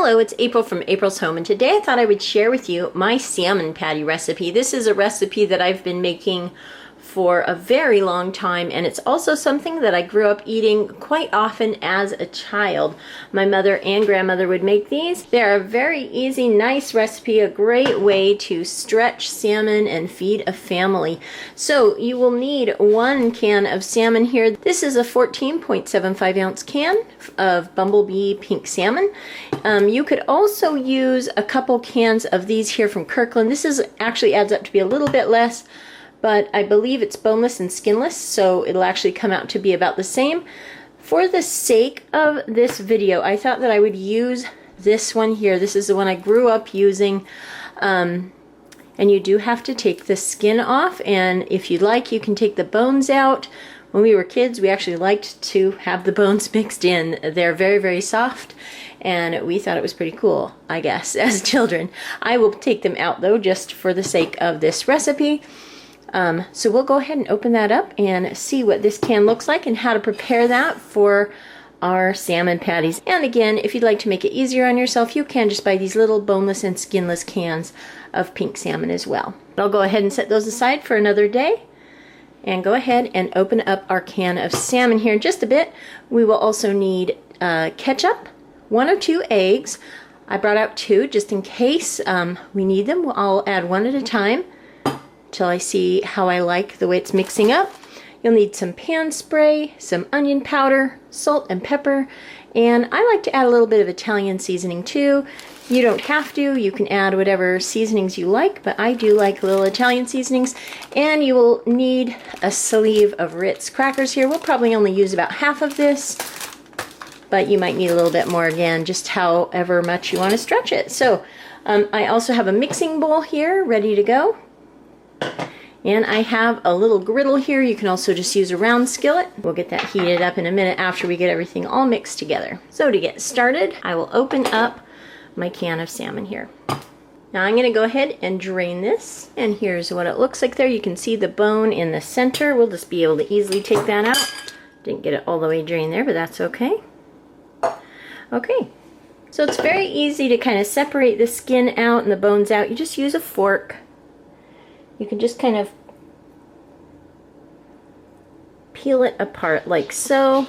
Hello, it's April from April's Home, and today I thought I would share with you my salmon patty recipe. This is a recipe that I've been making for a very long time, and it's also something that I grew up eating quite often as a child. My mother and grandmother would make these. They're a very easy, nice recipe, a great way to stretch salmon and feed a family. So you will need 1 can of salmon here. This is a 14.75 ounce can of Bumblebee pink salmon. You could also use a couple cans of these here from Kirkland. This is actually adds up to be a little bit less, but I believe it's boneless and skinless, so it'll actually come out to be about the same. For the sake of this video, I thought that I would use this one here. This is the one I grew up using, and you do have to take the skin off, and if you'd like, you can take the bones out. When we were kids, we actually liked to have the bones mixed in. They're very, very soft, and we thought it was pretty cool, I guess, as children. I will take them out, though, just for the sake of this recipe. So we'll go ahead and open that up and see what this can looks like and how to prepare that for our salmon patties. And again, if you'd like to make it easier on yourself, you can just buy these little boneless and skinless cans of pink salmon as well. I'll go ahead and set those aside for another day and go ahead and open up our can of salmon here in just a bit. We will also need ketchup, 1 or 2 eggs. I brought out 2 just in case we need them. I'll add 1 at a time till I see how I like the way it's mixing up. You'll need some pan spray, some onion powder, salt and pepper, and I like to add a little bit of Italian seasoning too. You don't have to, you can add whatever seasonings you like, but I do like little Italian seasonings. And you will need a sleeve of Ritz crackers here. We'll probably only use about half of this, but you might need a little bit more, again, just however much you want to stretch it. So I also have a mixing bowl here ready to go. And I have a little griddle here. You can also just use a round skillet. We'll get that heated up in a minute after we get everything all mixed together. So to get started, I will open up my can of salmon here. Now I'm going to go ahead and drain this. And here's what it looks like there. You can see the bone in the center. We'll just be able to easily take that out. Didn't get it all the way drained there, but that's okay. Okay. So it's very easy to kind of separate the skin out and the bones out. You just use a fork. You can just kind of peel it apart like so.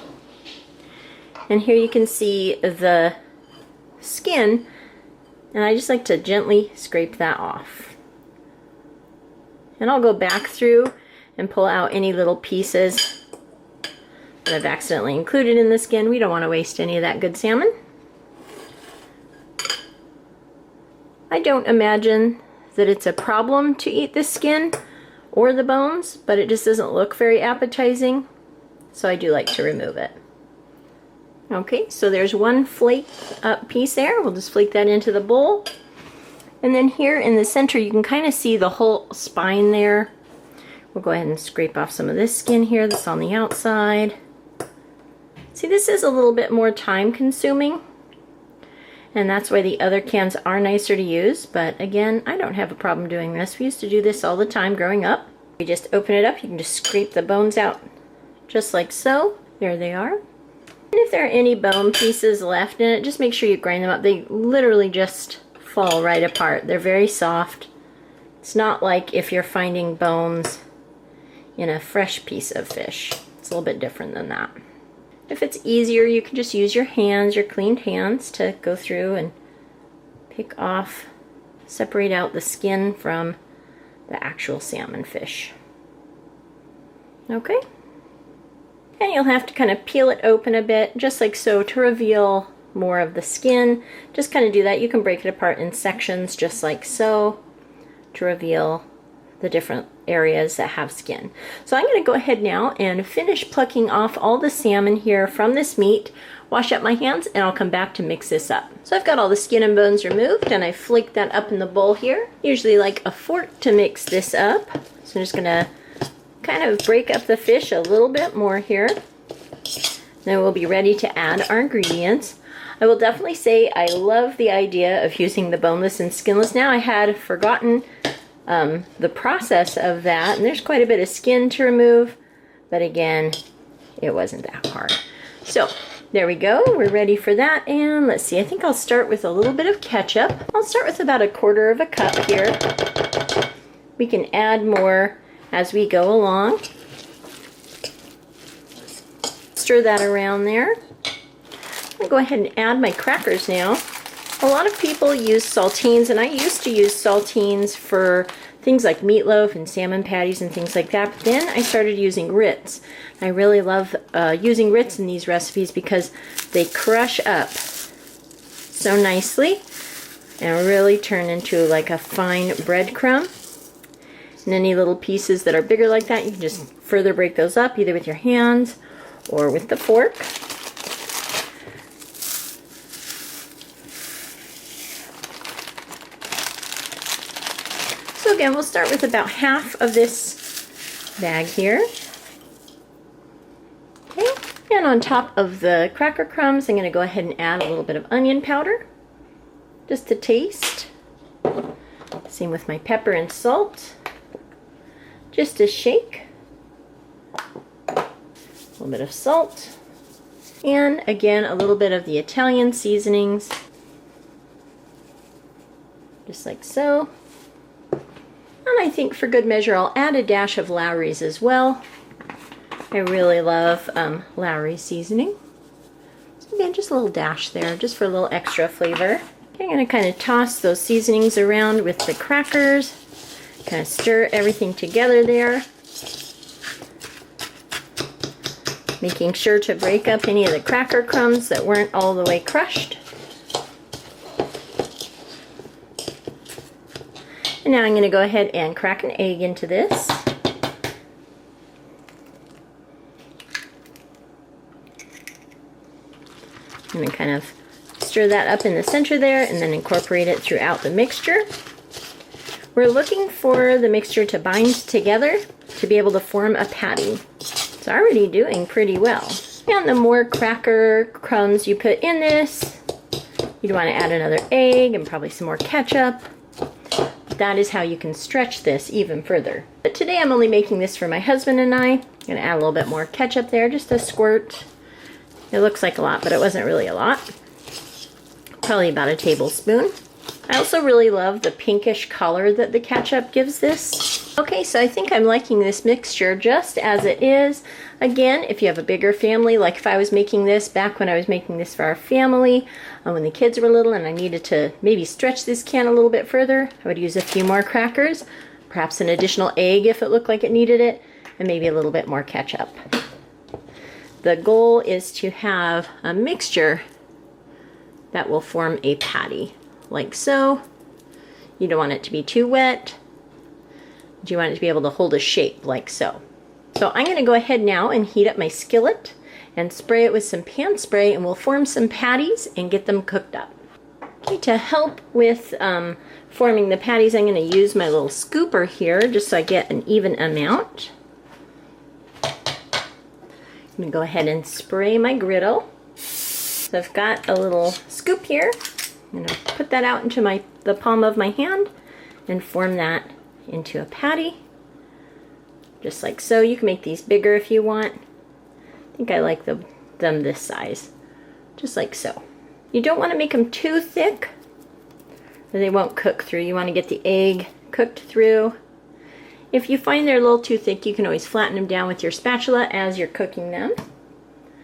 And here you can see the skin, and I just like to gently scrape that off. And I'll go back through and pull out any little pieces that I've accidentally included in the skin. We don't want to waste any of that good salmon. I don't imagine that it's a problem to eat the skin or the bones, but it just doesn't look very appetizing, so I do like to remove it. Okay, so there's 1 flake up piece there. We'll just flake that into the bowl. And then here in the center, you can kind of see the whole spine there. We'll go ahead and scrape off some of this skin here that's on the outside. See, this is a little bit more time consuming, and that's why the other cans are nicer to use. But again, I don't have a problem doing this. We used to do this all the time growing up. You just open it up, you can just scrape the bones out just like so. There they are. And if there are any bone pieces left in it, just make sure you grind them up. They literally just fall right apart. They're very soft. It's not like if you're finding bones in a fresh piece of fish. It's a little bit different than that. If it's easier, you can just use your hands, your cleaned hands, to go through and pick off, separate out the skin from the actual salmon fish. Okay. And you'll have to kind of peel it open a bit, just like so, to reveal more of the skin. Just kind of do that. You can break it apart in sections, just like so, to reveal the different areas that have skin. So I'm going to go ahead now and finish plucking off all the salmon here from this meat, wash up my hands, and I'll come back to mix this up. So I've got all the skin and bones removed, and I flaked that up in the bowl here. Usually like a fork to mix this up. So I'm just going to kind of break up the fish a little bit more here. Then we'll be ready to add our ingredients. I will definitely say I love the idea of using the boneless and skinless. Now, I had forgotten the process of that, and there's quite a bit of skin to remove, but again, it wasn't that hard. So there we go, we're ready for that. And let's see, I think I'll start with a little bit of ketchup. I'll start with about 1/4 cup here. We can add more as we go along. Stir that around there. I'm gonna go ahead and add my crackers now. A lot of people use saltines, and I used to use saltines for things like meatloaf and salmon patties and things like that. But then I started using Ritz. I really love using Ritz in these recipes because they crush up so nicely and really turn into like a fine breadcrumb. And any little pieces that are bigger like that, you can just further break those up either with your hands or with the fork. So again, we'll start with about half of this bag here. Okay, and on top of the cracker crumbs, I'm going to go ahead and add a little bit of onion powder, just to taste. Same with my pepper and salt. Just a shake. A little bit of salt. And again, a little bit of the Italian seasonings. Just like so. And I think for good measure, I'll add a dash of Lowry's as well. I really love Lowry seasoning. So again, just a little dash there, just for a little extra flavor. Okay, I'm going to kind of toss those seasonings around with the crackers. Kind of stir everything together there. Making sure to break up any of the cracker crumbs that weren't all the way crushed. And now I'm going to go ahead and crack an egg into this. And then kind of stir that up in the center there and then incorporate it throughout the mixture. We're looking for the mixture to bind together to be able to form a patty. It's already doing pretty well. And the more cracker crumbs you put in this, you'd want to add another egg and probably some more ketchup. That is how you can stretch this even further. But today I'm only making this for my husband and I. I'm going to add a little bit more ketchup there, just a squirt. It looks like a lot, but it wasn't really a lot. Probably about a tablespoon. I also really love the pinkish color that the ketchup gives this. Okay, so I think I'm liking this mixture just as it is. Again, if you have a bigger family, like if I was making this back when I was making this for our family, when the kids were little and I needed to maybe stretch this can a little bit further, I would use a few more crackers, perhaps an additional egg if it looked like it needed it, and maybe a little bit more ketchup. The goal is to have a mixture that will form a patty, like so. You don't want it to be too wet. You want it to be able to hold a shape, like so. So I'm going to go ahead now and heat up my skillet and spray it with some pan spray, and we'll form some patties and get them cooked up. Okay, to help with forming the patties, I'm going to use my little scooper here just so I get an even amount. I'm going to go ahead and spray my griddle. So I've got a little scoop here. I'm going to put that out into the palm of my hand and form that into a patty. Just like so. You can make these bigger if you want. I think I like them this size. Just like so. You don't want to make them too thick or they won't cook through. You want to get the egg cooked through. If you find they're a little too thick, you can always flatten them down with your spatula as you're cooking them.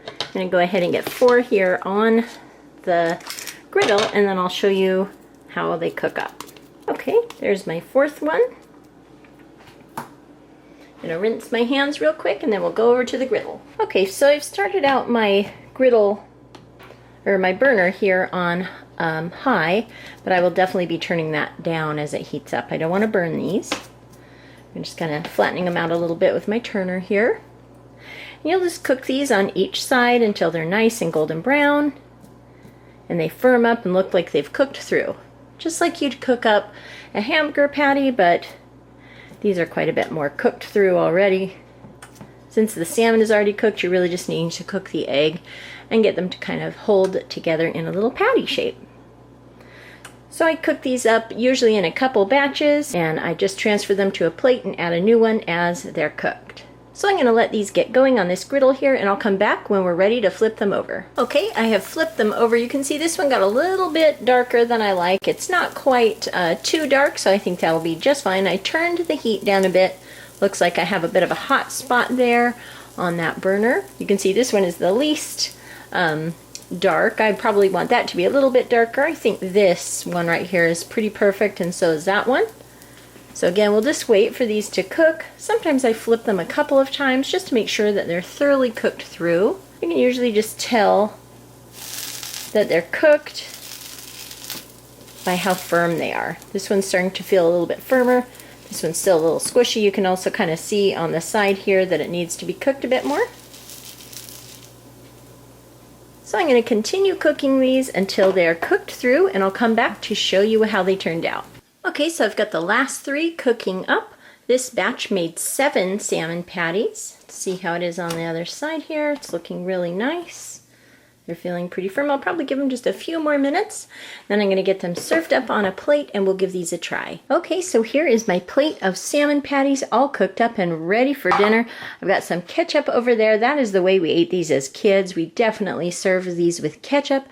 I'm going to go ahead and get 4 here on the griddle, and then I'll show you how they cook up. Okay, there's my 4th one. I'm going to rinse my hands real quick and then we'll go over to the griddle. Okay, so I've started out my griddle, or my burner here on high, but I will definitely be turning that down as it heats up. I don't want to burn these. I'm just kind of flattening them out a little bit with my turner here. And you'll just cook these on each side until they're nice and golden brown and they firm up and look like they've cooked through. Just like you'd cook up a hamburger patty, but these are quite a bit more cooked through already. Since the salmon is already cooked, you're really just needing to cook the egg and get them to kind of hold together in a little patty shape. So I cook these up usually in a couple batches, and I just transfer them to a plate and add a new one as they're cooked. So I'm going to let these get going on this griddle here, and I'll come back when we're ready to flip them over. Okay, I have flipped them over. You can see this one got a little bit darker than I like. It's not quite too dark, so I think that'll be just fine. I turned the heat down a bit. Looks like I have a bit of a hot spot there on that burner. You can see this one is the least dark. I probably want that to be a little bit darker. I think this one right here is pretty perfect, and so is that one. So again, we'll just wait for these to cook. Sometimes I flip them a couple of times just to make sure that they're thoroughly cooked through. You can usually just tell that they're cooked by how firm they are. This one's starting to feel a little bit firmer. This one's still a little squishy. You can also kind of see on the side here that it needs to be cooked a bit more. So I'm going to continue cooking these until they are cooked through, and I'll come back to show you how they turned out. Okay, so I've got the last 3 cooking up. This batch made 7 salmon patties. Let's see how it is on the other side here. It's looking really nice. They're feeling pretty firm. I'll probably give them just a few more minutes. Then I'm going to get them served up on a plate, and we'll give these a try. Okay, so here is my plate of salmon patties all cooked up and ready for dinner. I've got some ketchup over there. That is the way we ate these as kids. We definitely served these with ketchup.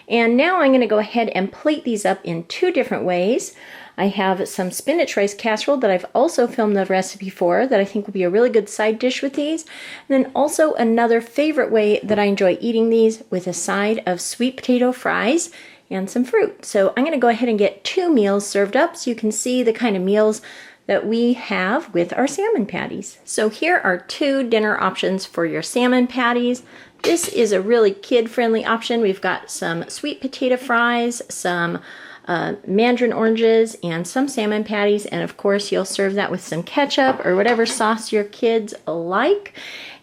And now I'm going to go ahead and plate these up in 2 different ways. I have some spinach rice casserole that I've also filmed the recipe for that I think will be a really good side dish with these. And then also another favorite way that I enjoy eating these, with a side of sweet potato fries and some fruit. So I'm going to go ahead and get 2 meals served up so you can see the kind of meals that we have with our salmon patties. So here are 2 dinner options for your salmon patties. This is a really kid-friendly option. We've got some sweet potato fries, some mandarin oranges, and some salmon patties, and of course you'll serve that with some ketchup or whatever sauce your kids like.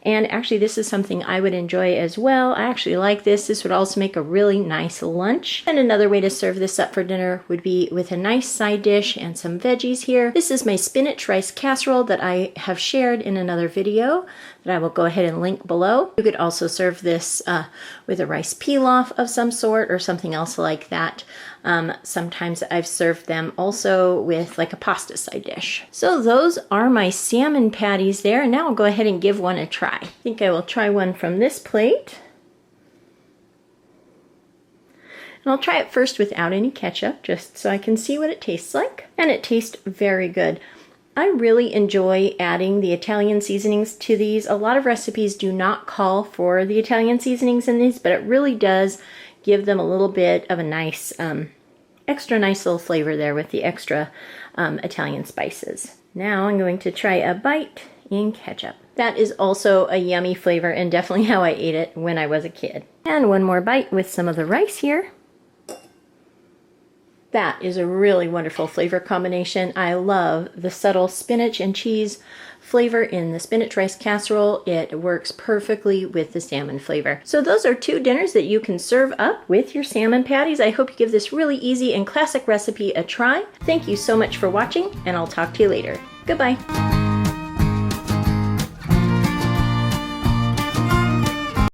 And actually this is something I would enjoy as well. I actually like this. This would also make a really nice lunch. And another way to serve this up for dinner would be with a nice side dish and some veggies here. This is my spinach rice casserole that I have shared in another video that I will go ahead and link below. You could also serve this with a rice pilaf of some sort or something else like that. Sometimes I've served them also with like a pasta side dish. So those are my salmon patties there, and now I'll go ahead and give one a try. I think I will try one from this plate. And I'll try it first without any ketchup, just so I can see what it tastes like. And it tastes very good. I really enjoy adding the Italian seasonings to these. A lot of recipes do not call for the Italian seasonings in these, but it really does give them a little bit of a nice, extra nice little flavor there with the extra Italian spices. Now I'm going to try a bite in ketchup. That is also a yummy flavor and definitely how I ate it when I was a kid. And one more bite with some of the rice here. That is a really wonderful flavor combination. I love the subtle spinach and cheese flavor in the spinach rice casserole. It works perfectly with the salmon flavor. So those are 2 dinners that you can serve up with your salmon patties. I hope you give this really easy and classic recipe a try. Thank you so much for watching, and I'll talk to you later. Goodbye.